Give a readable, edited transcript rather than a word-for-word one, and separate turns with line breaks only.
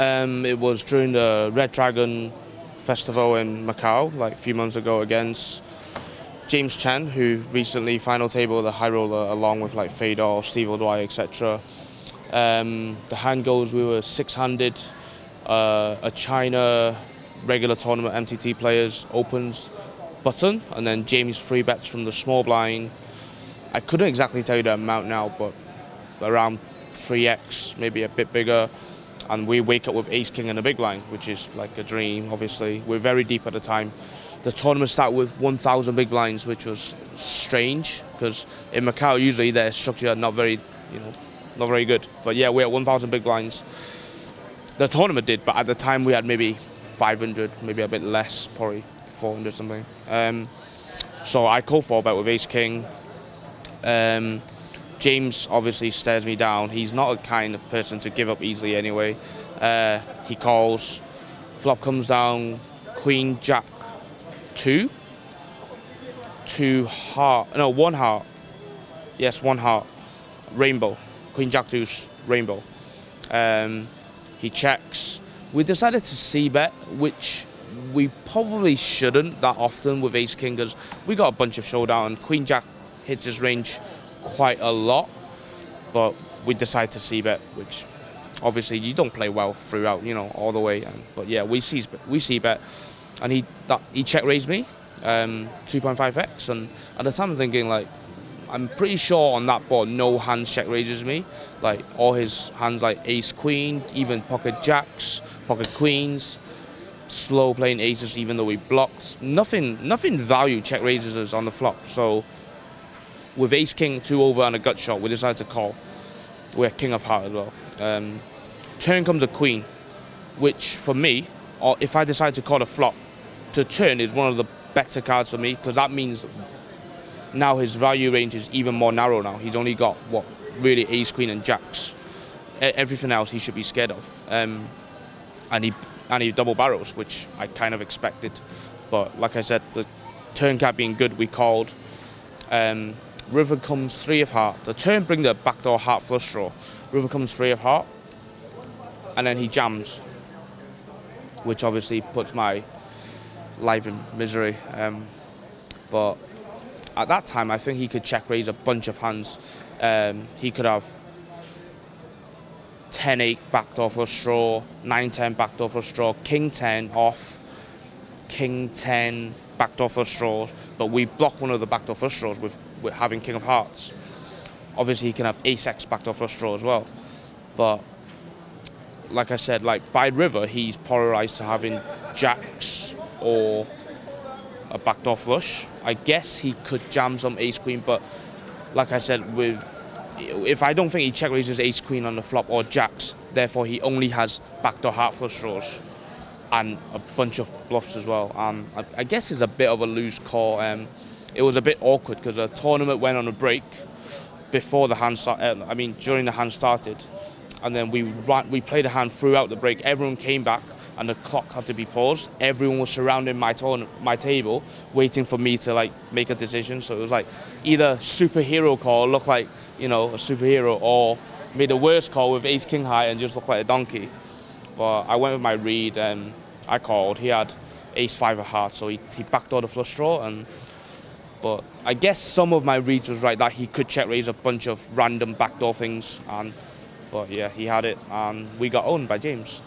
It was during the Red Dragon Festival in Macau, like a few months ago, against James Chen, who recently final tabled the high roller along with like Fedor, Steve O'Dwyer, etc. The hand goals, we were six-handed. A China regular tournament MTT players opens button, and then James free bets from the small blind. I couldn't exactly tell you the amount now, but around 3x, maybe a bit bigger. And we wake up with ace king in the big blind, which is like a dream, obviously. We're very deep at the time. The tournament started with 1,000 big blinds, which was strange, because in Macau, usually their structure not very, not very good. But yeah, we're at 1,000 big blinds. The tournament did, but at the time we had maybe 500, maybe a bit less, probably 400 something. So I call for bet with ace king. James obviously stares me down. He's not a kind of person to give up easily anyway. He calls, flop comes down, queen, jack, one heart. Yes, one heart, rainbow, queen, jack, deuce, rainbow. He checks. We decided to c-bet, which we probably shouldn't that often with ace king, because we got a bunch of showdown. Queen, jack hits his range quite a lot, but we decided to c-bet, which obviously you don't play well throughout, all the way. But yeah, we c-bet, and he check raised me, 2.5x, and at the time I'm thinking like, I'm pretty sure on that board no hands check raises me, like all his hands like ace queen, even pocket jacks, pocket queens, slow playing aces even though we blocked. Nothing value check raises us on the flop. So with ace king 2 over and a gut shot, we decided to call. We're king of heart as well. Turn comes a queen, which for me, or if I decide to call the flop, to turn is one of the better cards for me, because that means now his value range is even more narrow now. He's only got, really ace, queen and jacks. Everything else he should be scared of. And he double barrels, which I kind of expected. But like I said, the turn cap being good, we called. River comes 3 of heart. The turn bring the backdoor heart flush draw. River comes 3 of heart. And then he jams, which obviously puts my life in misery. But at that time, I think he could check raise a bunch of hands. He could have 10-8 backdoor flush draw, 9-10 backdoor flush draw, king-10 off, king-10 backdoor flush draws. But we block one of the backdoor flush draws with having king of hearts. Obviously, he can have ace-x backdoor flush draw as well. But like I said, like by river, he's polarized to having jacks or a backdoor flush. I guess he could jam some ace queen, but like I said, if I don't think he check raises ace queen on the flop or jacks, therefore he only has backdoor heart flush draws and a bunch of bluffs as well. I guess it's a bit of a loose call. It was a bit awkward because the tournament went on a break before the hand started. During the hand started, and then we played a hand throughout the break. Everyone came back, and the clock had to be paused. Everyone was surrounding my table, waiting for me to like make a decision. So it was like either superhero call, look like a superhero, or made the worst call with ace king high and just look like a donkey. But I went with my read and I called. He had ace 5 of hearts, so he backdoored the flush draw. But I guess some of my reads was right that he could check raise a bunch of random backdoor things. But yeah, he had it, and we got owned by James.